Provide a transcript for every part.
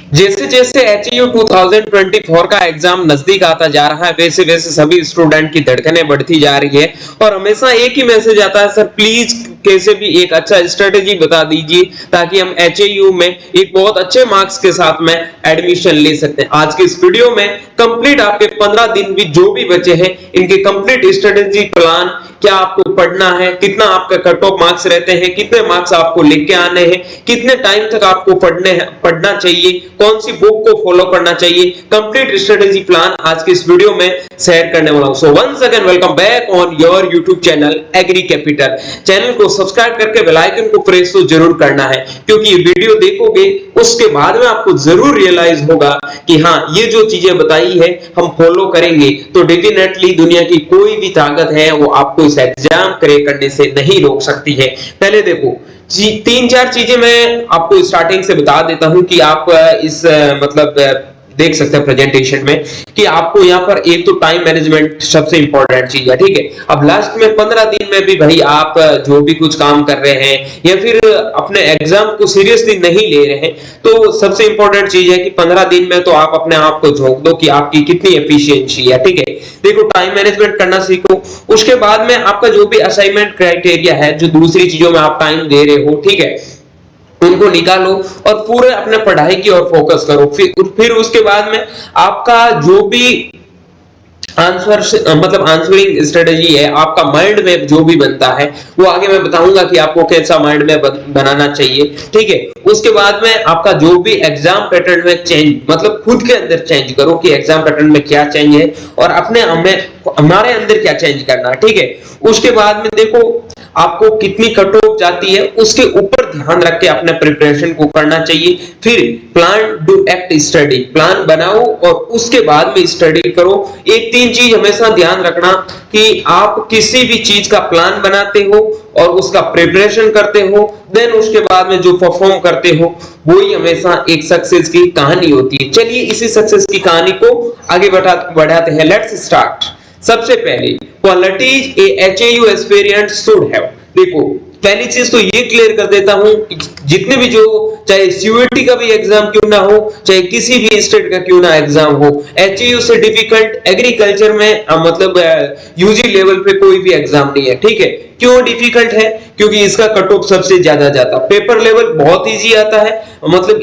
जैसे जैसे HAU 2024 का एग्जाम नजदीक आता जा रहा है, वैसे वैसे सभी स्टूडेंट की धड़कनें बढ़ती जा रही है और हमेशा एक ही मैसेज आता है, सर प्लीज कैसे भी एक अच्छा स्ट्रेटेजी बता दीजिए ताकि हम HAU में एक बहुत अच्छे मार्क्स के साथ में एडमिशन ले सकते हैं। आज के इस वीडियो में कंप्लीट आपके 15 दिन भी जो भी बचे हैं इनके कंप्लीट स्ट्रेटेजी प्लान, क्या आपको पढ़ना है, कितना आपका कट ऑफ मार्क्स रहते हैं, कितने मार्क्स आपको लेके आने हैं, कितने टाइम तक आपको पढ़ना चाहिए, कौन सी बुक को फॉलो करना चाहिए, कंप्लीट स्ट्रेटेजी प्लान आज के इस वीडियो में शेयर करने वाला हूं। So once again welcome back on your YouTube channel agri capital. Channel को सब्सक्राइब करके बेल आइकन को प्रेस तो जरूर करना है, क्योंकि ये वीडियो देखोगे उसके बाद में आपको जरूर रियलाइज होगा कि हाँ, ये जो चीजें बताई है हम फॉलो करेंगे तो डेफिनेटली दुनिया की कोई भी ताकत है वो आपको इस एग्जाम क्रैक करने से नहीं रोक सकती है। पहले देखो तीन चार चीजें मैं आपको स्टार्टिंग से बता देता हूं कि आप इस मतलब देख सकते हैं प्रेजेंटेशन में कि आपको यहाँ पर एक तो टाइम मैनेजमेंट सबसे इंपॉर्टेंट चीज है, ठीक है। अब लास्ट में 15 दिन में भी भाई आप जो भी कुछ काम कर रहे हैं या फिर अपने एग्जाम को सीरियसली नहीं ले रहे हैं, तो सबसे इंपॉर्टेंट चीज है कि 15 दिन में तो आप अपने आप को झोंक दो कि आपकी कितनी एफिशिएंसी है, ठीक है। देखो टाइम मैनेजमेंट करना सीखो, उसके बाद में आपका जो भी असाइनमेंट क्राइटेरिया है, जो दूसरी चीजों में आप टाइम दे रहे हो, ठीक है, उनको निकालो और पूरे अपने पढ़ाई की ओर फोकस करो। फिर उसके बाद में आपका जो भी आंसरिंग स्ट्रेटेजी है, आपका माइंड मैप जो भी बनता है वो आगे मैं बताऊंगा कि आपको कैसा माइंड मैप बनाना चाहिए, ठीक है। उसके बाद में आपका जो भी एग्जाम पैटर्न में चेंज, मतलब खुद के अंदर चेंज करो कि एग्जाम पैटर्न में क्या चेंज है और अपने हमारे अंदर क्या चेंज करना है, ठीक है। उसके बाद में देखो आपको कितनी कट ऑफ जाती है उसके ऊपर ध्यान रख के अपने प्रिपरेशन को करना चाहिए। फिर plan do act study, plan बनाओ और उसके बाद में स्टडी करो। एक तीन चीज हमेशा ध्यान रखना कि आप किसी भी चीज का प्लान बनाते हो और उसका प्रिपरेशन करते हो, देन उसके बाद में जो परफॉर्म करते हो वही हमेशा एक सक्सेस की कहानी होती है। चलिए इसी सक्सेस की कहानी को आगे बढ़ाते हैं। Let's start. सबसे पहले qualities A HAU aspirant should have. देखो पहली चीज तो ये क्लियर कर देता हूं, जितने भी जो चाहे CUET का भी एग्जाम क्यों ना हो, चाहे किसी भी स्टेट का क्यों ना एग्जाम हो, HAU से डिफिकल्ट एग्रीकल्चर में मतलब UG लेवल पे कोई भी एग्जाम नहीं है, ठीक है। क्यों डिफिकल्ट है? क्योंकि इसका कट ऑफ सबसे ज्यादा जाता है। पेपर लेवल बहुत इजी आता है, मतलब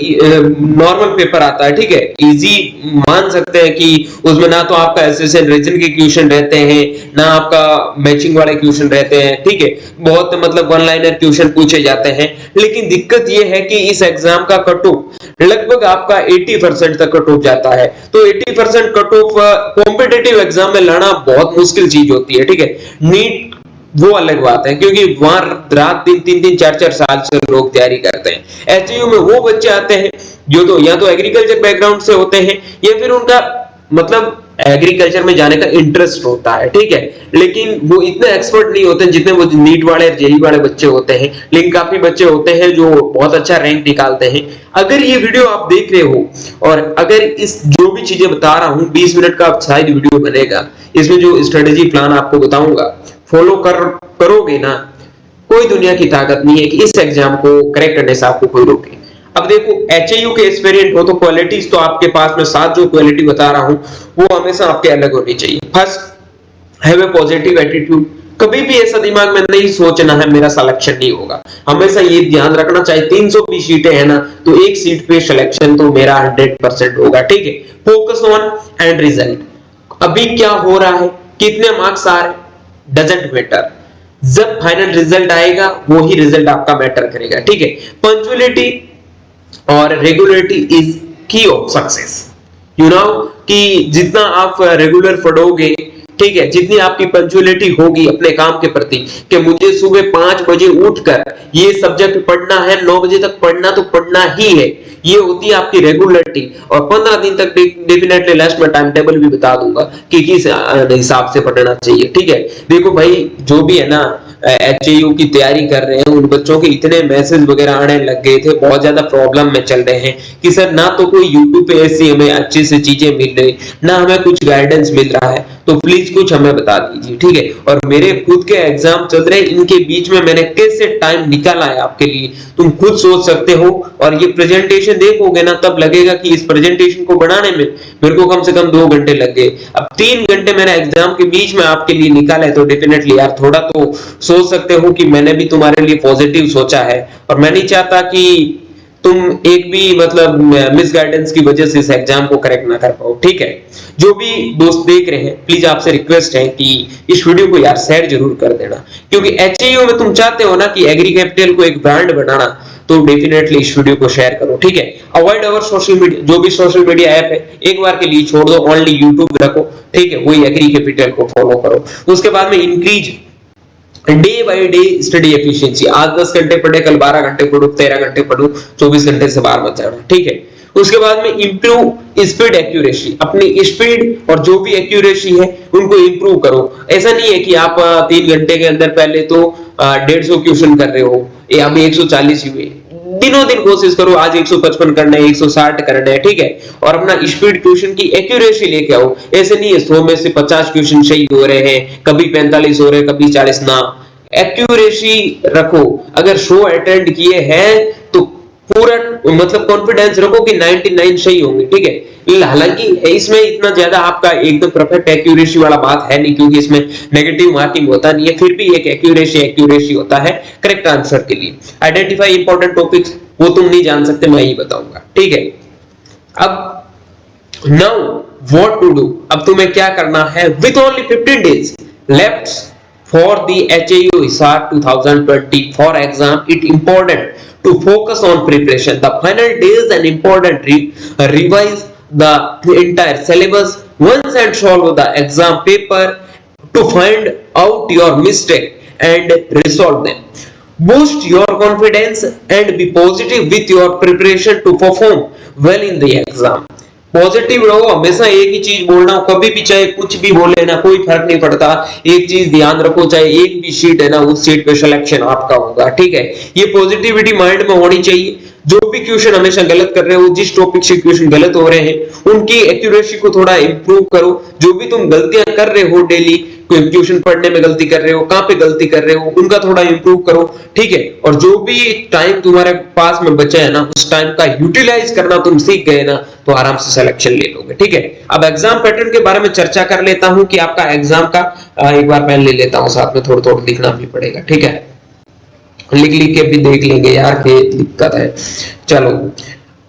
नॉर्मल पेपर आता है, ठीक है। इजी मान सकते हैं कि उसमें ना तो आपका एसएसएल रीजन के क्वेश्चन रहते हैं, ना आपका मैचिंग वाले क्वेश्चन रहते हैं, ठीक है। बहुत मतलब वन लाइनर क्वेश्चन पूछे जाते हैं, लेकिन दिक्कत यह है कि इस एग्जाम का कट ऑफ लगभग आपका 80% तक कट ऑफ जाता है। तो 80% कट ऑफ कॉम्पिटिटिव एग्जाम में लाना बहुत मुश्किल चीज होती है, ठीक है। नीट वो अलग बात है, क्योंकि वहां रात दिन 3-3 4-4 साल से लोग तैयारी करते हैं। HAU में वो बच्चे आते हैं जो तो या तो एग्रीकल्चर बैकग्राउंड से होते हैं या फिर उनका मतलब एग्रीकल्चर में जाने का इंटरेस्ट होता है, ठीक है, लेकिन वो इतने एक्सपर्ट नहीं होते जितने वो नीट वाले जेई वाले बच्चे होते हैं। लेकिन काफी बच्चे होते हैं जो बहुत अच्छा रैंक निकालते हैं। अगर ये वीडियो आप देख रहे हो और अगर इस जो भी चीजें बता रहा हूं 20 मिनट का शायद वीडियो बनेगा, इसमें जो स्ट्रेटेजी प्लान आपको बताऊंगा फॉलो करोगे ना, कोई दुनिया की ताकत नहीं है कि इस एग्जाम को क्रैक करने से आपको कोई रोके। अब देखो HAU के एस्पिरेंट हो तो क्वालिटीज तो आपके पास में 7 जो क्वालिटी बता रहा हूं वो हमेशा आपके अलग होनी चाहिए। First, have a positive attitude. कभी भी ऐसा दिमाग में नहीं सोचना है मेरा सिलेक्शन नहीं होगा। हमेशा ये ध्यान रखना चाहिए 320 सीटें है ना, तो एक सीट पे सिलेक्शन तो मेरा 100% होगा, ठीक है। Focus on and result. अभी क्या हो रहा है, कितने मार्क्स आ रहे हैं, डजंट मैटर। जब फाइनल रिजल्ट आएगा वो ही रिजल्ट आपका मैटर करेगा, ठीक है। पंक्चुअलिटी और रेगुलरिटी इज की ऑफ सक्सेस। यू नो कि जितना आप रेगुलर पढ़ोगे, ठीक है, जितनी आपकी पंक्चुअलिटी होगी अपने काम के प्रति कि मुझे सुबह 5 बजे उठकर ये सब्जेक्ट पढ़ना है, 9 बजे तक पढ़ना तो पढ़ना ही है, ये होती है आपकी रेगुलरिटी। और 15 दिन तक डेफिनेटली लास्ट में टाइम टेबल भी बता दूंगा कि किस हिसाब से पढ़ना चाहिए, ठीक है। देखो भाई जो भी है ना HAU की तैयारी कर रहे हैं उन बच्चों के इतने मैसेज वगैरह आने लग गए थे, बहुत ज्यादा प्रॉब्लम में चल रहे हैं कि सर ना तो कोई YouTube पे ऐसी हमें अच्छी से चीजें मिल रही, ना हमें कुछ गाइडेंस मिल रहा है। तो प्लीज प्लीज कुछ हमें बता दीजिए, ठीक है। और मेरे खुद के एग्जाम चल रहे हैं, इनके बीच में मैंने कैसे टाइम निकाला है आपके लिए तुम खुद सोच सकते हो। और ये प्रेजेंटेशन देखोगे ना तब लगेगा कि इस प्रेजेंटेशन को बनाने में मेरे को कम से कम 2 घंटे लग गए। अब 3 घंटे मैंने एग्जाम के बीच में आपके लिए निकाला है, तो डेफिनेटली यार थोड़ा तो सोच सकते हो कि मैंने भी तुम्हारे लिए पॉजिटिव सोचा है। और मैं नहीं चाहता कि तुम एक भी मतलब मिस गाइडेंस की वजह से इस एग्जाम को करेक्ट ना कर पाओ, ठीक है। जो भी दोस्त देख रहे हैं प्लीज आपसे रिक्वेस्ट है कि इस वीडियो को यार शेयर जरूर कर देना, क्योंकि एचएयू में तुम चाहते हो ना कि एग्री कैपिटल को एक ब्रांड बनाना, तो डेफिनेटली इस वीडियो को शेयर करो, ठीक है। अवॉइड अवर सोशल मीडिया, जो भी सोशल मीडिया ऐप है एक बार के लिए छोड़ दो, ओनली यूट्यूब रखो, ठीक है। वही एग्री कैपिटल को फॉलो करो। उसके बाद में increase day by day study efficiency, आज 10 घंटे पढ़े, कल 12 घंटे पढ़ो, 13 घंटे पढ़ो, 24 घंटे से बाहर मत जाना, ठीक है। उसके बाद में इंप्रूव स्पीड एक्यूरेसी, अपनी स्पीड और जो भी एक्यूरेसी है उनको इंप्रूव करो। ऐसा नहीं है कि आप 3 घंटे के अंदर पहले तो 150 क्वेश्चन कर रहे हो, ये अभी 140 हुए, दिनों दिन कोशिश करो, आज 155 करना है, 160 करना है, ठीक है। और अपना स्पीड क्वेश्चन की एक्यूरेसी लेके आओ। ऐसे नहीं है 100 में से 50 क्वेश्चन सही हो रहे हैं, कभी 45 हो रहे हैं, कभी 40 ना, एक्यूरेसी रखो। अगर 100 अटेंड किए हैं तो पूरा मतलब कॉन्फिडेंस रखो कि 99 सही होंगे, ठीक है। हालांकि इसमें इतना ज्यादा आपका एकदम परफेक्ट एक्यूरेसी वाला बात है नहीं, क्योंकि इसमें नेगेटिव मार्किंग होता नहीं है, फिर भी एक एक्यूरेसी होता है करेक्ट आंसर के लिए। आइडेंटिफाई इंपॉर्टेंट टॉपिक्स, वो तुम नहीं जान सकते, मैं ही बताऊंगा, ठीक है। अब नाउ व्हाट टू डू, अब तुम्हें क्या करना है। With only 15 days left for the HAU SAR 2024 exam, it important to focus on preparation. The final days and important revise the entire syllabus once and solve the exam paper to find out your mistake and resolve them. Boost your confidence and be positive with your preparation to perform well in the exam. Positive रहो, हमेशा एक ही चीज बोलना, कभी भी चाहे कुछ भी बोले ना, कोई फर्क नहीं पड़ता। एक चीज ध्यान रखो, चाहे एक भी सीट है ना, उस सीट पे सिलेक्शन आपका होगा, ठीक है। ये पॉजिटिविटी माइंड में होनी चाहिए। जो भी क्वेश्चन हमेशा गलत कर रहे हो, जिस टॉपिक से क्वेश्चन गलत हो रहे हैं उनकी एक्यूरेसी को थोड़ा इंप्रूव करो। जो भी तुम गलतियां कर रहे हो डेली, कोई क्वेश्चन पढ़ने में गलती कर रहे हो, कहां पे गलती कर रहे हो, उनका थोड़ा इंप्रूव करो, ठीक है। और जो भी टाइम तुम्हारे पास में बचा है ना, उस टाइम का यूटिलाइज करना तुम सीख गए ना, तो आराम से सिलेक्शन ले लोगे, ठीक है। अब एग्जाम पैटर्न के बारे में चर्चा कर लेता हूं कि आपका एग्जाम का एक बार पेन ले लेता हूं, साथ में थोड़ा थोड़ा लिखना भी पड़ेगा, ठीक है। लिख लिख के भी देख लेंगे यार, कि दिक्कत है। चलो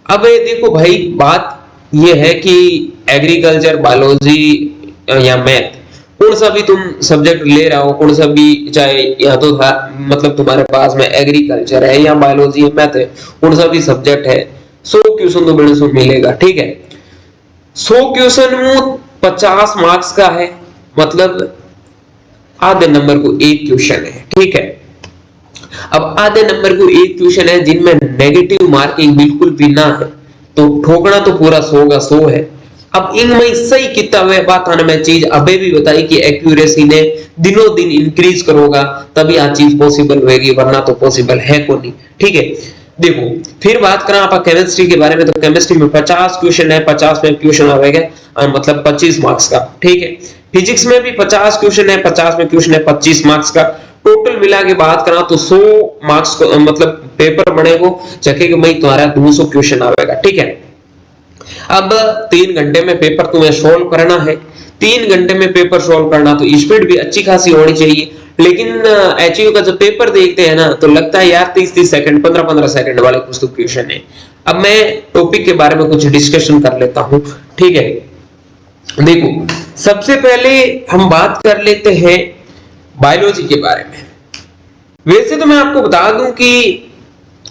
अब ये देखो भाई, बात ये है कि एग्रीकल्चर, बायोलॉजी या मैथ, कौन सा भी तुम सब्जेक्ट ले रहा हो, कौन सा भी, चाहे या तो मतलब तुम्हारे पास में एग्रीकल्चर है या बायोलॉजी या मैथ है, कौन सा भी सब्जेक्ट है, 100 क्वेश्चन तो बड़े सो मिलेगा, ठीक है। 100 क्वेश्चन में 50 मार्क्स का है, मतलब आधे नंबर को एक क्वेश्चन है, ठीक है। अब आधे नंबर को एक क्वेश्चन है जिनमें नेगेटिव मार्किंग बिल्कुल भी ना है, तो ठोकना तो पूरा 100 का 100 है। अब इनमें सही कितना हुआ बात आने में चीज अबे भी बताई कि एक्यूरेसी ने दिनों दिन इंक्रीज करोगा तभी आ चीज पॉसिबल होगी, वरना तो पॉसिबल है को नहीं, ठीक है। देखो फिर बात करें आप केमिस्ट्री के बारे में, तो केमिस्ट्री में 50 क्वेश्चन है, 50 में क्वेश्चन आएगा मतलब 25 मार्क्स का, ठीक है। फिजिक्स में भी 50 क्वेश्चन है, 50 में क्वेश्चन है 25 मार्क्स का। टोटल मिला के बात करा तो 100 मार्क्स को मतलब पेपर बनेगा, जैसे कि मैं तुम्हारा 200 क्वेश्चन आएगा, ठीक है। अब 3 घंटे में पेपर तुम्हें सोल्व करना है, 3 घंटे में पेपर सोल्व करना, तो स्पीड भी अच्छी खासी होनी चाहिए। लेकिन एचयू का जब पेपर देखते हैं ना, तो लगता है यार 30-30 सेकंड, 15-15 सेकंड वाले कुछ तो क्वेश्चन है। अब मैं टॉपिक के बारे में कुछ डिस्कशन कर लेता हूं, ठीक है। देखो सबसे पहले हम बात कर लेते हैं बायोलॉजी के बारे में। वैसे तो मैं आपको बता दूं कि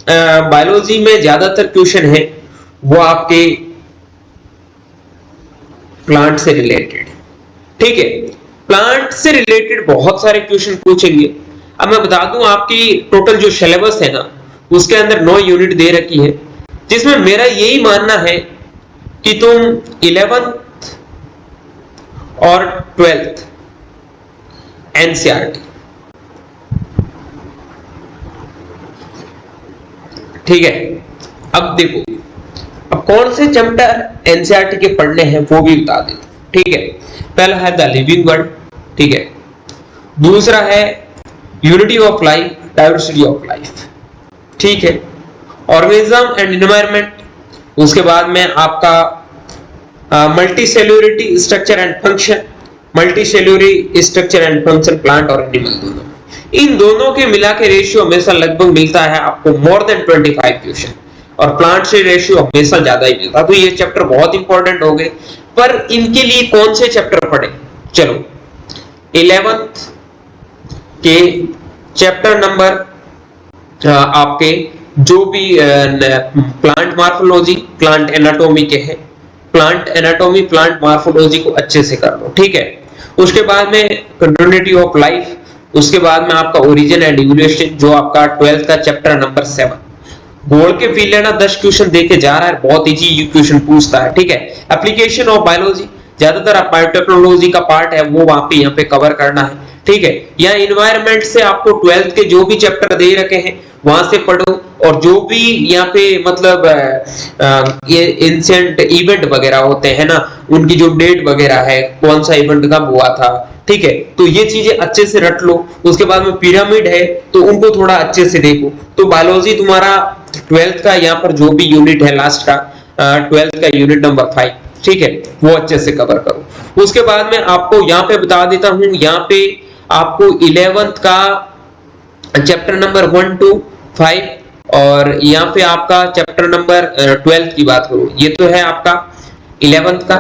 बायोलॉजी में ज्यादातर क्वेश्चन है वो आपके प्लांट से रिलेटेड, ठीक है। प्लांट से रिलेटेड बहुत सारे क्वेश्चन पूछेंगे। अब मैं बता दूं आपकी टोटल जो सिलेबस है ना, उसके अंदर 9 यूनिट दे रखी है, जिसमें मेरा यही मानना है कि तुम 11th और 12th एनसीईआरटी, ठीक है। अब देखो अब कौन से चैप्टर एनसीईआरटी के पढ़ने हैं वो भी बता देता, ठीक है। पहला है द लिविंग वर्ल्ड, ठीक है। दूसरा है unity of life, diversity of life, ठीक है। ऑर्गेनिज्म एंड एनवायरनमेंट, उसके बाद में आपका multi cellularity structure and function, multi cellularity structure and function plant और एनिमल दोनों, इन दोनों के मिला के रेशियो हमेशा लगभग मिलता है आपको मोर देन 25 क्वेश्चन, और प्लांट से रेशियो हमेशा ज्यादा ही मिलता है। तो ये चैप्टर बहुत इंपॉर्टेंट हो गए, पर इनके लिए कौन से चैप्टर पढ़े? चलो 11th के चैप्टर नंबर आपके जो भी प्लांट मॉर्फोलॉजी, प्लांट एनाटॉमी के हैं, प्लांट एनाटॉमी, प्लांट मॉर्फोलॉजी को अच्छे से कर लो, ठीक है। उसके बाद में कंटिन्यूटी ऑफ लाइफ, उसके बाद में आपका ओरिजिन एंड इवोल्यूशन जो आपका 12th का चैप्टर नंबर 7। गोल के फील लेना 10 क्वेश्चन देके जा रहा है, बहुत इजी क्वेश्चन पूछता है, ठीक है। एप्लीकेशन ऑफ बायोलॉजी, ज्यादातर आप बायोटेक्नोलॉजी का पार्ट है वो वहां पे यहाँ पे कवर करना है, ठीक है। या एनवायरनमेंट से आपको 12th के जो भी चैप्टर दे रखे हैं वहां से पढ़ो, और जो भी यहाँ पे मतलब ये इंसेंट इवेंट वगैरह होते हैं ना, उनकी जो डेट वगैरह है, कौन सा इवेंट कब हुआ था, ठीक है, तो ये चीजें अच्छे से रट लो। उसके बाद में पिरामिड है तो उनको थोड़ा अच्छे से देखो। तो बायोलॉजी तुम्हारा 12th का यहाँ पर जो भी यूनिट है लास्ट का 12th का यूनिट नंबर 5, ठीक है, वो अच्छे से कवर करो। उसके बाद में आपको यहाँ पे बता देता हूँ, यहाँ पे आपको 11th का चैप्टर नंबर 1 to 5, और यहाँ पे आपका चैप्टर नंबर 12th की बात करूं, ये तो है आपका 11th का,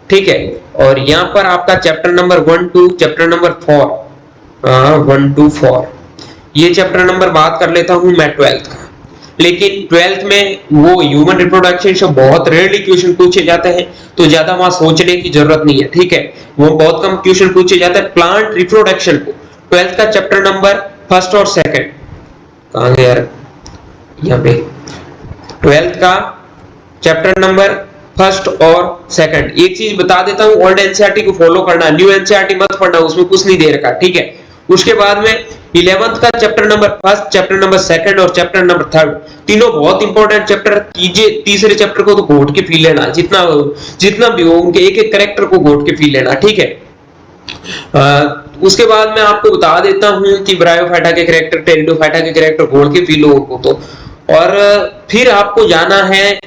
ठीक है। और यहाँ पर आपका chapter number 1 to chapter number 4, 1 to 4, ये चैप्टर नंबर बात कर लेता हूं मैं 12th का। लेकिन 12th में वो ह्यूमन रिप्रोडक्शन से बहुत रेयरली क्वेश्चन पूछे जाते हैं, तो ज्यादा वहां सोचने की जरूरत नहीं है, ठीक है। वो बहुत कम क्वेश्चन पूछे जाते हैं। प्लांट रिप्रोडक्शन को 12th का चैप्टर नंबर 1st और 2nd, कहां गया यार, यहाँ पे 12th का चैप्टर नंबर 1st और 2nd। एक चीज बता देता हूँ, ओल्ड एनसीईआरटी को फॉलो करना, न्यू एनसीईआरटी मत पढ़ना, उसमें कुछ नहीं दे रखा, ठीक है। उसके बाद में 11th का chapter number 1st, chapter number 2nd और चैप्टर नंबर 3rd, तीनों बहुत इंपॉर्टेंट चैप्टर। तीसरे चैप्टर को तो घोट के पी लेना, जितना भी हो उनके एक एक कैरेक्टर को घोट के पी लेना, ठीक है। उसके बाद मैं आपको बता देता हूं कि ब्रायोफाइटा के कैरेक्टर, टेरिडोफाइटा के कैरेक्टर घोल के पी लो उनको तो। और फिर आपको जाना है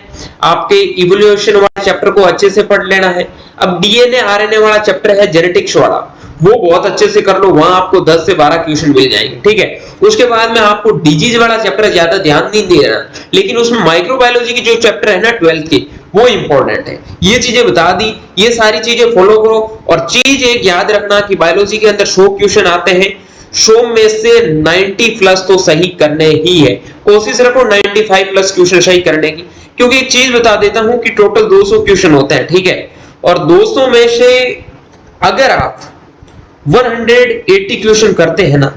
आपके इवोल्यूशन वाले चैप्टर को अच्छे से पढ़ लेना है। अब डीएनए आरएनए वाला चैप्टर है, जेनेटिक्स वाला, वो बहुत अच्छे से कर लो, वहां आपको 10 से 12 क्वेश्चन मिल जाएंगे, ठीक है। उसके बाद में आपको डिजीज वाला चैप्टर ज्यादा ध्यान नहीं देना, लेकिन उसमें माइक्रोबायोलॉजी की जो चैप्टर है ना 12th की, वो इंपॉर्टेंट है। ये चीजें बता दी, ये सारी चीजें फॉलो करो। और चीज एक याद रखना कि बायोलॉजी के अंदर 100 क्वेश्चन आते हैं, 100 में से 90 प्लस तो सही करने ही है। कोशिश रखो 95 प्लस क्वेश्चन सही करने की, क्योंकि एक चीज बता देता हूं कि टोटल 200 क्वेश्चन होते हैं, ठीक है। और 200 में से अगर आप 180 क्वेश्चन करते हैं ना,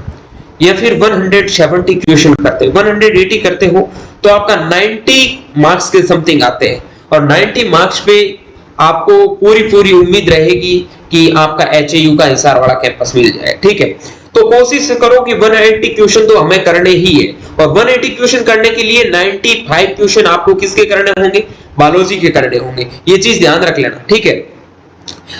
या फिर 170 क्वेश्चन करते, 180 करते हो तो आपका 90 मार्क्स के समथिंग आते हैं। और 90 मार्क्स पे आपको पूरी उम्मीद रहेगी कि आपका एचएयू का हिसार वाला कैंपस मिल जाए, ठीक है। तो कोशिश करो कि 180 क्वेश्चन तो हमें करने ही है, और 180 क्वेश्चन करने के लिए 95 क्वेश्चन आपको किसके करने होंगे? बायोलॉजी के करने होंगे, ये चीज ध्यान रख लेना, ठीक है।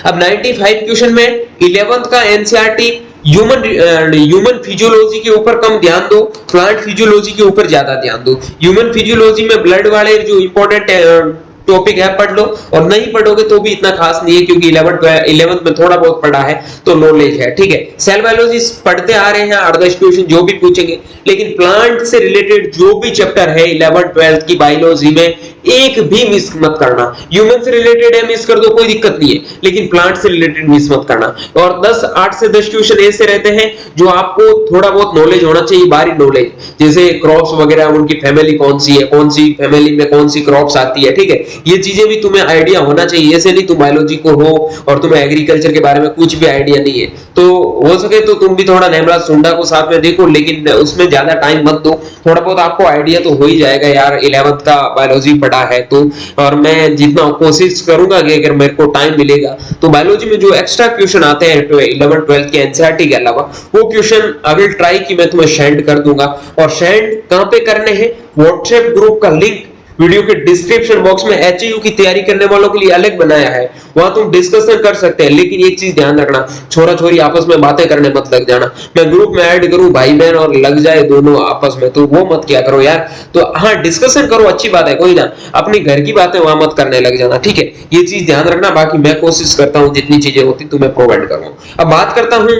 अब 95 क्वेश्चन में 11th का एनसीईआरटी ह्यूमन फिजियोलॉजी के ऊपर कम ध्यान दो, प्लांट फिजियोलॉजी के ऊपर ज्यादा ध्यान दो। ह्यूमन फिजियोलॉजी में ब्लड वाले जो इंपॉर्टेंट टॉपिक है पढ़ लो, और नहीं पढ़ोगे तो भी इतना खास नहीं है, क्योंकि 11th में थोड़ा बहुत पढ़ा है तो नॉलेज है, ठीक है। सेल बायोलॉजी पढ़ते आ रहे हैं, 8-10 क्वेश्चन जो भी पूछेंगे, लेकिन प्लांट से रिलेटेड जो भी चैप्टर है 11th 12th की बायोलॉजी में एक भी मिस मत करना। ह्यूमन से रिलेटेड है मिस कर दो, कोई दिक्कत नहीं है, लेकिन प्लांट से रिलेटेड मिस मत करना। और 8 से 10 क्वेश्चन ऐसे रहते हैं जो आपको थोड़ा बहुत नॉलेज होना चाहिए, बाहरी नॉलेज, जैसे क्रॉप्स वगैरह, उनकी फैमिली कौन सी है, कौन सी फैमिली में कौन सी क्रॉप्स आती है, ठीक है। ये चीजें भी तुम्हें आइडिया होना चाहिए, ऐसे नहीं तुम बायोलॉजी को हो और तुम्हें एग्रीकल्चर के बारे में कुछ भी आइडिया नहीं है। तो हो सके तो तुम भी थोड़ा नेमराज सुंडा को साथ में देखो, लेकिन उसमें ज्यादा टाइम मत दो, थोड़ा बहुत आपको आइडिया तो हो ही जाएगा यार, 11th का बायोलॉजी पढ़ा है तो। और मैं जितना कोशिश करूंगा कि अगर मेरे को टाइम मिलेगा तो बायोलॉजी में जो एक्स्ट्रा क्वेश्चन आते हैं 11th 12th के एनसीईआरटी के अलावा, वो क्वेश्चन अगर ट्राई की मैं तुम्हें सेंड कर दूंगा। और सेंड कहां पे करने हैं? व्हाट्सएप ग्रुप का लिंक वीडियो के डिस्क्रिप्शन बॉक्स में एचयू की तैयारी करने वालों के लिए अलग बनाया है, वहां तुम डिस्कशन कर सकते हैं। लेकिन एक चीज ध्यान रखना, छोरा छोरी आपस में बातें करने मत लग जाना। मैं ग्रुप में ऐड करूं भाई बहन और लग जाए दोनों आपस में, तो वो मत किया करो यार। तो हाँ, डिस्कशन करो, अच्छी बात है, कोई ना, अपनी घर की बातें वहां मत करने लग जाना, ठीक है, ये चीज ध्यान रखना। बाकी मैं कोशिश करता हूं जितनी चीजें होती तुम्हें प्रोवाइड करूं। अब बात करता हूं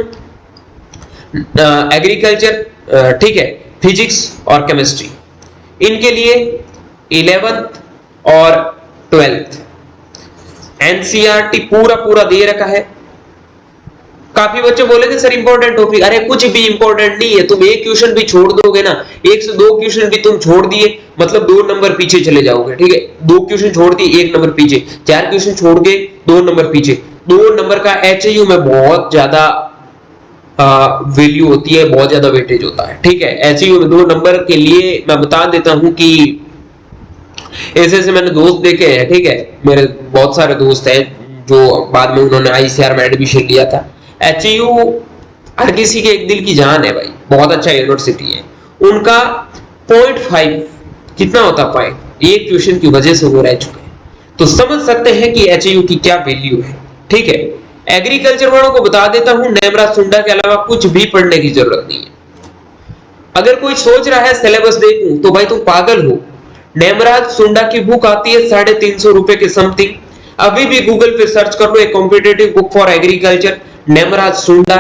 एग्रीकल्चर, ठीक है, फिजिक्स और केमिस्ट्री, इनके लिए 11th और 12th एनसीईआरटी पूरा दे रखा है। काफी बच्चे बोलेंगे सर इंपॉर्टेंट टॉपिक, अरे कुछ भी इंपॉर्टेंट नहीं है, तुम एक क्वेश्चन भी छोड़ दोगे ना, 1 से 2 क्वेश्चन भी तुम छोड़ दिए मतलब 2 नंबर पीछे चले जाओगे, ठीक है। 2 क्वेश्चन छोड़ दिए 1 नंबर पीछे, 4 क्वेश्चन छोड़ गए 2 नंबर पीछे। 2 नंबर का एचयू में बहुत ज्यादा वैल्यू होती है, बहुत ज्यादा वेटेज होता है, ठीक है। एचयू में 2 नंबर के लिए मैं बता देता हूं कि ऐसे मैंने दोस्त देखे हैं, ठीक है, मेरे बहुत सारे दोस्त हैं जो बाद में उन्होंने आईसीआर में एडमिशन लिया था। एचयू हर किसी के एक दिल की जान है भाई, बहुत अच्छा यूनिवर्सिटी है। उनका 0.5 कितना होता है, पॉइंट एक क्वेश्चन की वजह से वो रह चुके हैं, तो समझ सकते हैं कि एचयू की क्या वैल्यू है, ठीक है। एग्रीकल्चर वालों को बता देता हूं, नेमराज सुंडा के अलावा कुछ भी पढ़ने की जरूरत नहीं है। अगर कोई सोच रहा है सिलेबस देखूं, तो भाई तुम पागल हो। नेमराज सुंडा की बुक आती है 350 रुपए के समथिंग। अभी भी गूगल पे सर्च कर लो, एक कॉम्पिटिटिव बुक फॉर एग्रीकल्चर नेमराज सुंडा,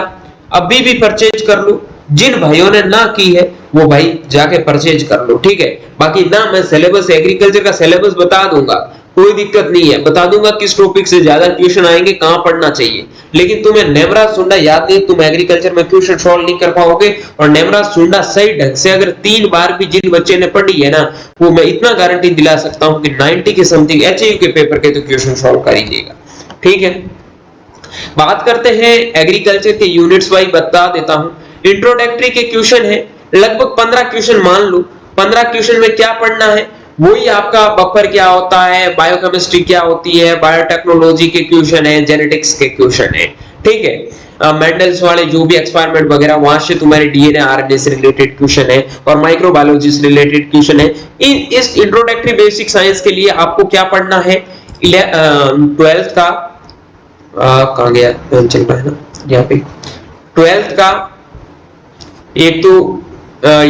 अभी भी परचेज कर लो। जिन भाइयों ने ना की है वो भाई जाके परचेज कर लो, ठीक है। बाकी ना मैं सिलेबस, एग्रीकल्चर का सिलेबस बता दूंगा, कोई दिक्कत नहीं है, बता दूंगा किस टॉपिक से ज्यादा क्वेश्चन आएंगे, कहां पढ़ना चाहिए। लेकिन तुम्हें नेमराज सुंडा याद नहीं, तुम एग्रीकल्चर में क्वेश्चन सॉल्व नहीं कर पाओगे। और नेमराज सुंडा सही ढंग से अगर 3 बार भी जिन बच्चे ने पढ़ी है ना, वो मैं इतना गारंटी दिला सकता हूं कि 90 के समथिंग एचयू के पेपर के तो क्वेश्चन सॉल्व कर ही देगा, ठीक है। बात करते हैं एग्रीकल्चर के यूनिट्स वाइज, बता देता हूं। इंट्रोडक्टरी के क्वेश्चन है लगभग 15 क्वेश्चन, मान लो 15 क्वेश्चन में क्या पढ़ना है, वही आपका बफर क्या होता है, बायोकेमिस्ट्री क्या होती है, बायोटेक्नोलॉजी के क्वेश्चन है, जेनेटिक्स के क्वेश्चन है, ठीक है। मेंडल्स वाले जो भी एक्सपेरिमेंट वगैरह, वहां से तुम्हारे डीएनए आरएनए से रिलेटेड क्वेश्चन है और माइक्रोबायोलॉजी से रिलेटेड क्वेश्चन है। इस इंट्रोडक्टरी बेसिक साइंस के लिए आपको क्या पढ़ना है, 12th का कहां गया, चल रहा है ना यहाँ पे, 12th का एक तो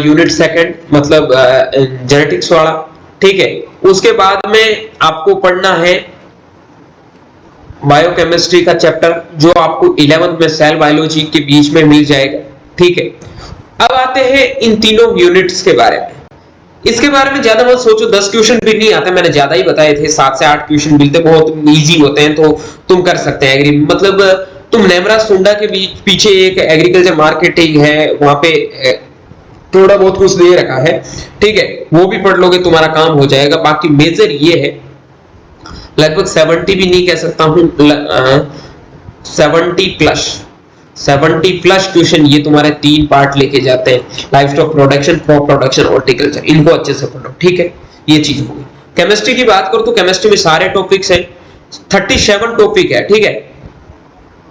यूनिट सेकंड मतलब जेनेटिक्स वाला, ठीक है। उसके बाद में आपको पढ़ना है बायोकेमिस्ट्री का चैप्टर, जो आपको 11th में सेल बायोलॉजी के बीच में मिल जाएगा, ठीक है। अब आते हैं इन तीनों यूनिट्स के बारे में। इसके बारे में ज्यादा मत सोचो, 10 क्वेश्चन भी नहीं आते, मैंने ज्यादा ही बताए थे, 7 से 8 क्वेश्चन मिलते, बहुत इजी होते हैं, तो तुम कर सकते हैं। मतलब तुम नेमराज सुंडा के पीछे एक एग्रीकल्चर मार्केटिंग है, वहां पे थोड़ा बहुत कुछ दे रखा है, ठीक है, वो भी पढ़ लोगे, तुम्हारा काम हो जाएगा। बाकी मेजर ये है, लगभग 70 भी नहीं कह सकता हूं, 70 प्लस क्वेश्चन ये तुम्हारे 3 पार्ट लेके जाते हैं, life stock production, crop production, horticulture, इनको अच्छे से पढ़ो, ठीक है, ये चीज होगी। केमिस्ट्री की बात करो तो केमिस्ट्री में सारे टॉपिक्स हैं, 37 टॉपिक है, ठीक है।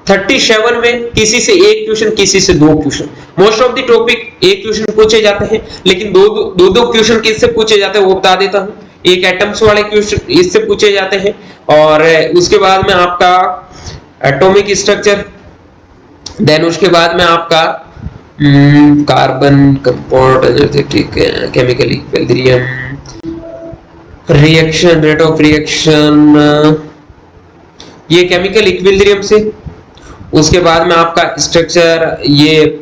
37 में किसी से 1 क्वेश्चन, किसी से 2 question, most of the topic 1 question पूछे जाते हैं, लेकिन दो क्वेश्चन किससे पूछे जाते हैं वो बता देता हूं। एक एटम्स वाले क्वेश्चन इससे पूछे जाते हैं, और उसके बाद में आपका एटॉमिक स्ट्रक्चर, देन उसके बाद में आपका carbon compound, chemical equilibrium, reaction, rate of reaction, ये केमिकल इक्विलिब्रियम से। उसके बाद में आपका स्ट्रक्चर, ये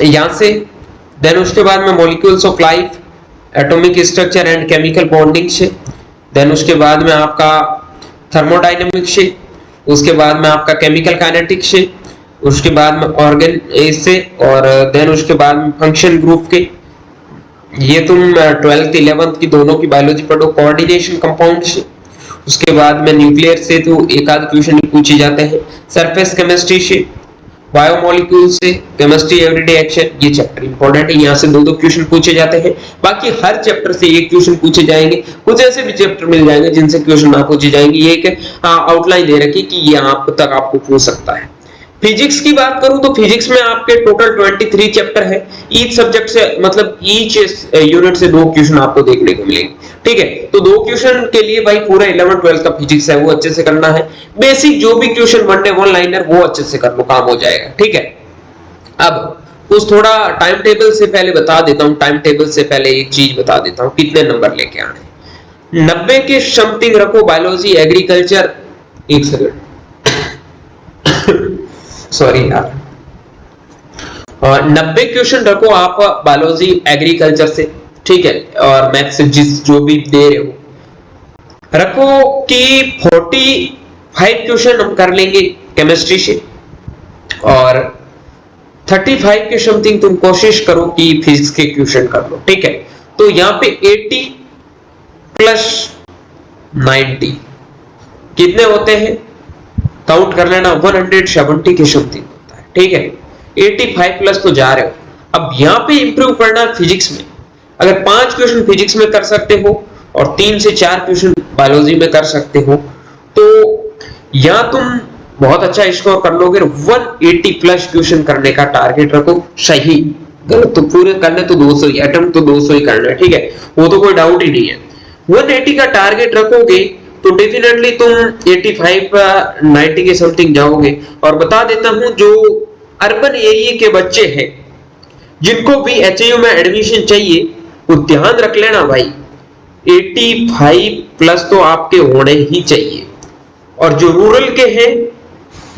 यहां से, देन उसके बाद में molecules of life, atomic structure and chemical bonding से, देन उसके बाद में आपका थर्मोडायनेमिक्स से, उसके बाद में आपका केमिकल काइनेटिक्स से, उसके बाद में ऑर्गन से, और देन उसके बाद में फंक्शन ग्रुप के। ये तुम 12th 11th की दोनों की बायोलॉजी पढ़ो, कोऑर्डिनेशन कंपाउंड से। उसके बाद में न्यूक्लियर से तो एक आध क्वेश्चन पूछे जाते हैं, सरफेस केमिस्ट्री से, बायोमोलिक्यूल से, केमिस्ट्री एवरीडे एक्शन, ये चैप्टर इंपॉर्टेंट है, यहाँ से 2-2 क्वेश्चन पूछे जाते हैं। बाकी हर चैप्टर से 1 क्वेश्चन पूछे जाएंगे, कुछ ऐसे भी चैप्टर मिल जाएंगे जिनसे क्वेश्चन ना पूछे जाएंगे। ये एक आउटलाइन दे रखी कि यहाँ तक आपको पूछ सकता है। फिजिक्स की बात करूं तो फिजिक्स में आपके टोटल 23 चैप्टर है। ईच सब्जेक्ट से मतलब ईच यूनिट से 2 क्वेश्चन आपको देखने को मिलेंगे, ठीक है। तो 2 क्वेश्चन के लिए भाई पूरा 11 12 का फिजिक्स है वो अच्छे से करना है। बेसिक जो भी क्वेश्चन बनने वन लाइनर वो अच्छे से कर लो, काम हो जाएगा, ठीक है। अब कुछ थोड़ा टाइम टेबल से पहले बता देता हूं, टाइम टेबल से पहले एक चीज बता देता हूं, कितने नंबर लेके आने। 90 के समथिंग रखो बायोलॉजी एग्रीकल्चर, एक सेकंड सॉरी यार, और 90 क्वेश्चन रखो आप बायोलॉजी एग्रीकल्चर से, ठीक है। और मैथ्स से जिस जो भी दे रहे हो रखो कि 45 क्वेश्चन हम कर लेंगे केमिस्ट्री से, और 35 के समथिंग तुम कोशिश करो कि फिजिक्स के क्वेश्चन कर लो, ठीक है। तो यहां पे 80 प्लस 90 कितने होते हैं, काउंट कर लेना, 170 के समथिंग होता है, ठीक है। 85 प्लस तो जा रहे हो। अब यहां पे इंप्रूव करना फिजिक्स में, अगर 5 क्वेश्चन फिजिक्स में कर सकते हो और 3 से 4 क्वेश्चन बायोलॉजी में कर सकते हो, तो यहां तुम बहुत अच्छा स्कोर कर लोगे। 180 प्लस क्वेश्चन करने का टारगेट रखो, सही गलत तो पूरे करने तो 200 ही, अटेम्प्ट तो 200 ही करना है, ठीक है, वो तो कोई डाउट ही नहीं है। 180 का टारगेट रखोगे तो डेफिनेटली तुम 85 90 के समथिंग जाओगे। और बता देता हूं जो अर्बन एरिया के बच्चे हैं जिनको भी एचयू में एडमिशन चाहिए वो ध्यान रख लेना भाई, 85 प्लस तो आपके होने ही चाहिए। और जो रूरल के हैं,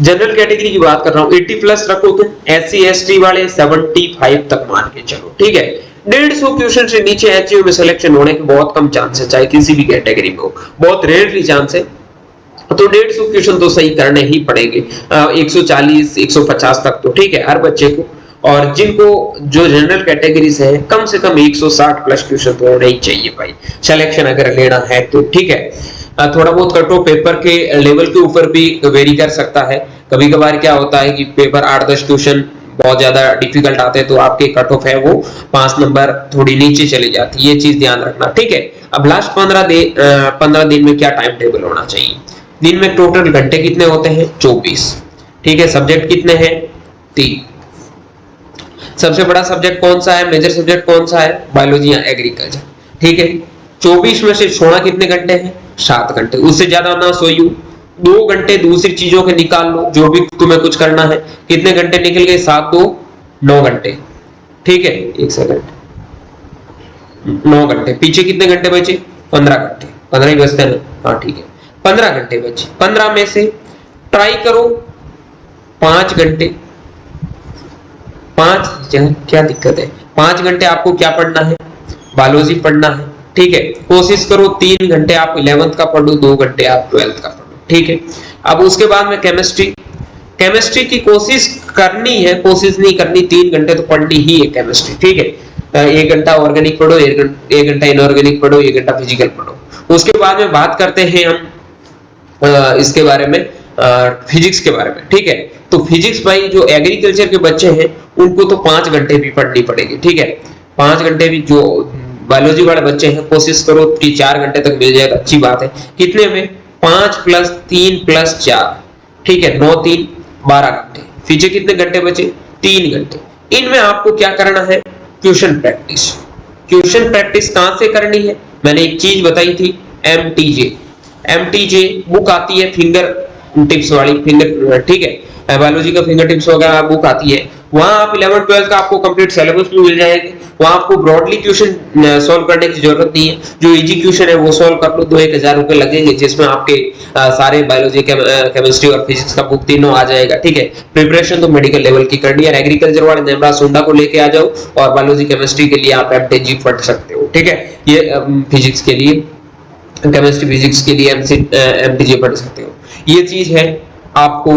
जनरल कैटेगरी की बात कर रहा हूं, 80 प्लस रखो तुम, एससी एसटी वाले 75 तक मान के चलो, ठीक है। 150 क्वेश्चन से नीचे एचयू में सिलेक्शन होने के बहुत कम चांस है, चाहे किसी भी कैटेगरी में हो, बहुत रेयरली चांस है। तो 150 क्वेश्चन तो सही करने ही पड़ेंगे, 140 150 तक तो, ठीक है, हर बच्चे को। और जिनको जो जनरल कैटेगरी से है कम 160 प्लस क्वेश्चन तो होने ही चाहिए भाई, सिलेक्शन अगर लेना है तो, ठीक है। थोड़ा बहुत कट ऑफ पेपर के लेवल के ऊपर भी वेरी कर सकता है। कभी कभार क्या होता है कि पेपर 8-10 क्वेश्चन बहुत ज्यादा डिफिकल्ट आते हैं तो आपके कट ऑफ है वो 5 नंबर थोड़ी नीचे चली जाती है, ये चीज ध्यान रखना, ठीक है। अब लास्ट 15 दिन में क्या टाइम टेबल होना चाहिए। दिन में टोटल घंटे कितने होते हैं, 24, ठीक है। सब्जेक्ट कितने हैं, 3। सबसे बड़ा सब्जेक्ट कौन सा है, मेजर सब्जेक्ट कौन सा है, बायोलॉजी या एग्रीकल्चर, ठीक है। 24 में से सोना कितने घंटे हैं, 7 घंटे, उससे ज्यादा ना सोइयो। 2 घंटे दूसरी चीजों के निकाल लो, जो भी तुम्हें कुछ करना है। कितने घंटे निकल गए, 7 2 9 घंटे, ठीक है। एक सेकंड, 9 घंटे, पीछे कितने घंटे बचे, 15 घंटे, 15 ही बचते हैं, हाँ ठीक है, 15 घंटे बचे। 15 में से ट्राई करो 5 घंटे, 5 क्या दिक्कत है, 5 घंटे आपको क्या पढ़ना है, बायोलॉजी पढ़ना है, ठीक है। कोशिश करो 3 घंटे आप 11th का पढ़ो, 2 घंटे आप 12th का पढ़ो, ठीक है। अब उसके बाद में केमिस्ट्री की कोशिश करनी है, कोशिश नहीं करनी, 3 घंटे तो पढ़नी ही है केमिस्ट्री, ठीक है। 1 घंटा ऑर्गेनिक पढ़ो, 1 घंटा इनऑर्गेनिक पढ़ो, 1 घंटा फिजिकल पढ़ो। उसके बाद में बात करते हैं हम इसके बारे में, फिजिक्स के बारे में, ठीक है। तो फिजिक्स भाई जो एग्रीकल्चर के बच्चे हैं उनको तो 5 घंटे भी पढ़नी पड़ेगी, ठीक है। 5 घंटे भी जो बायोलॉजी वाले बच्चे हैं कोशिश करो कि 4 घंटे तक मिल जाएगा, अच्छी बात है। कितने में, 5 + 3 + 4, ठीक है, 9 3 12 घंटे। पीछे कितने घंटे बचे, 3 घंटे। इनमें आपको क्या करना है, क्वेश्चन प्रैक्टिस। क्वेश्चन प्रैक्टिस कहां से करनी है, मैंने एक चीज बताई थी, एमटीजे बुक आती है, फिंगर टिप्स वाली, फिंगर, ठीक है, बायोलॉजी का फिंगर टिप्स वगैरह बुक आती है। वहां आप 11 12 का आपको कंप्लीट सिलेबस भी मिल जाएगा। वहां आपको ब्रॉडली क्वेश्चन सॉल्व करने की जरूरत नहीं है, जो इजी क्वेश्चन है वो सॉल्व कर लो, 2-1 हजार रुपए लगेंगे, जिसमें आपके सारे बायोलॉजी केमिस्ट्री और फिजिक्स का बुक तीनों आ जाएगा, ठीक है। प्रिपरेशन तो मेडिकल लेवल की करनी है। एग्रीकल्चर वाले नेमरा सुंडा को लेके आ जाओ, और बायोलॉजी केमिस्ट्री के लिए आप एमटीजी पढ़ सकते हो, ठीक है। ये फिजिक्स के लिए, केमिस्ट्री फिजिक्स के लिए एमटीजी पढ़ सकते हो। ये चीज है, आपको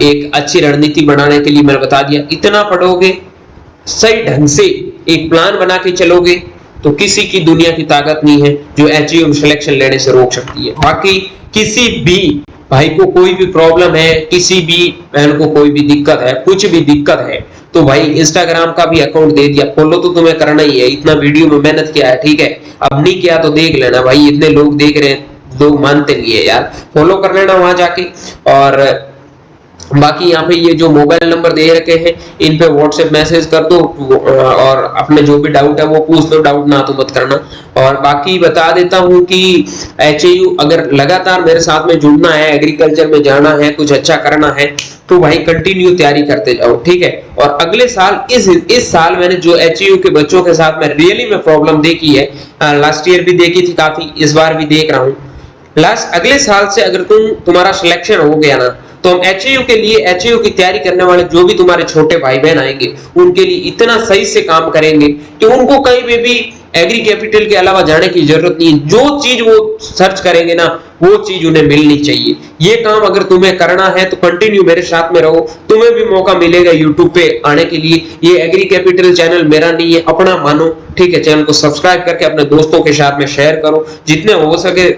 एक अच्छी रणनीति बनाने के लिए मैंने बता दिया। इतना पढ़ोगे, सही ढंग से एक प्लान बना के चलोगे, तो किसी की दुनिया की ताकत नहीं है जो एचयू में सिलेक्शन लेने से रोक सकती है। बाकी किसी भी भाई को कोई भी प्रॉब्लम है, किसी भी बहन को कोई भी दिक्कत है, कुछ भी दिक्कत है, तो भाई इंस्टाग्राम का भी अकाउंट दे दिया, फॉलो तो तुम्हें करना ही है। इतना वीडियो में मेहनत किया है, ठीक है, अब नहीं किया तो देख लेना भाई, इतने लोग देख रहे हैं, लोग मानते नहीं है यार, फॉलो कर लेना वहां जाके। और बाकी यहाँ पे ये जो मोबाइल नंबर दे रखे हैं इन पे व्हाट्सएप मैसेज कर दो और अपने जो भी डाउट है वो पूछ लो, डाउट ना तो मत करना। और बाकी बता देता हूँ कि एचएयू अगर लगातार मेरे साथ में जुड़ना है, एग्रीकल्चर में जाना है, कुछ अच्छा करना है तो भाई कंटिन्यू तैयारी करते जाओ, ठीक है। और अगले साल इस साल मैंने जो एचएयू के बच्चों के साथ में रियली में प्रॉब्लम देखी है, लास्ट ईयर भी देखी थी काफी, इस बार भी देख रहा हूँ। अगले साल से अगर तुम्हारा सिलेक्शन हो गया ना तो हम एचएयू के लिए, एचएयू की तैयारी करने वाले जो भी तुम्हारे छोटे भाई बहन आएंगे उनके लिए इतना सही से काम करेंगे कि उनको कहीं पे भी एग्री कैपिटल के अलावा जाने की जरूरत नहीं। जो चीज वो सर्च करेंगे ना वो चीज उन्हें मिलनी चाहिए। ये काम अगर तुम्हें करना है तो कंटिन्यू मेरे साथ में रहो, तुम्हें भी मौका मिलेगा यूट्यूब पे आने के लिए। ये एग्री कैपिटल चैनल मेरा नहीं है, अपना मानो, ठीक है। चैनल को सब्सक्राइब करके अपने दोस्तों के साथ में शेयर करो, जितने हो सके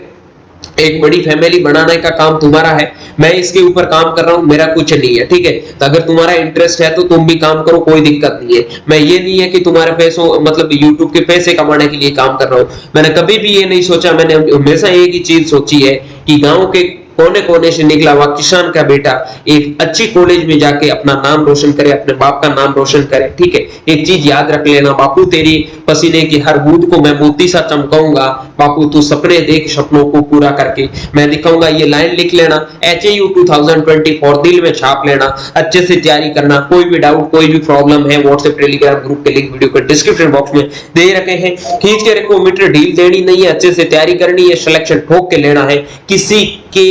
एक बड़ी फैमिली बनाने का काम तुम्हारा है। मैं इसके ऊपर काम कर रहा हूं, मेरा कुछ नहीं है, ठीक है। तो अगर तुम्हारा इंटरेस्ट है तो तुम भी काम करो, कोई दिक्कत नहीं है। मैं ये नहीं है कि तुम्हारे पैसों मतलब यूट्यूब के पैसे कमाने के लिए काम कर रहा हूं, मैंने कभी भी ये नहीं सोचा। मैंने हमेशा एक ही चीज सोची है कि गांव के कोने कोने से निकला हुआ किसान का बेटा एक अच्छी कॉलेज में जाके अपना नाम रोशन करे, अपने बाप का नाम रोशन करे, ठीक है। एक चीज याद रख लेना, बापू तेरी पसीने की हर बूंद को मैं मोती सा चमकाऊंगा, बापू तू सपने देख, सपनों को पूरा करके मैं दिखाऊंगा। ये लाइन लिख लेना, एचएयू 2024 दिल में छाप लेना, अच्छे से तैयारी करना। कोई भी डाउट, कोई भी प्रॉब्लम है, व्हाट्सएप टेलीग्राम ग्रुप के लिंक वीडियो के डिस्क्रिप्शन बॉक्स में दे रखे हैं, खींच के रखो। मीटर ढील देनी नहीं है, अच्छे से तैयारी करनी है, सिलेक्शन ठोक के लेना है। किसी के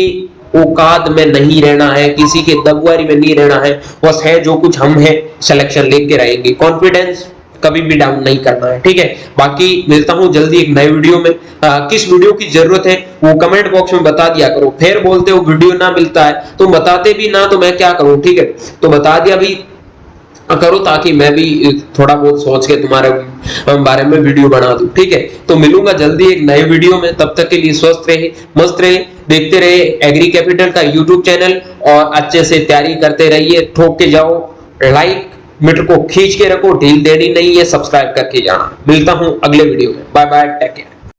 औकात में नहीं रहना है, किसी के दबवारी में नहीं रहना है, बस है जो कुछ हम है, सिलेक्शन लेके रहेंगे। कॉन्फिडेंस कभी भी डाउन नहीं करना है, ठीक है। बाकी मिलता हूं जल्दी एक नए वीडियो में। किस वीडियो की जरूरत है वो कमेंट बॉक्स में बता दिया करो। फिर बोलते हो वीडियो ना मिलता है, तो बताते भी ना तो मैं क्या करूं, ठीक है। तो बता दिया भी करो ताकि मैं भी थोड़ा बहुत सोच के तुम्हारे बारे में वीडियो बना दूं, ठीक है। तो मिलूंगा जल्दी एक नए वीडियो में, तब तक के लिए स्वस्थ रहे, मस्त रहे, देखते रहे एग्री कैपिटल का यूट्यूब चैनल और अच्छे से तैयारी करते रहिए। ठोक के जाओ, लाइक मीटर को खींच के रखो, ढील देनी नहीं है, सब्सक्राइब करके जाना। मिलता हूं अगले वीडियो में, बाय बाय, टेक केयर।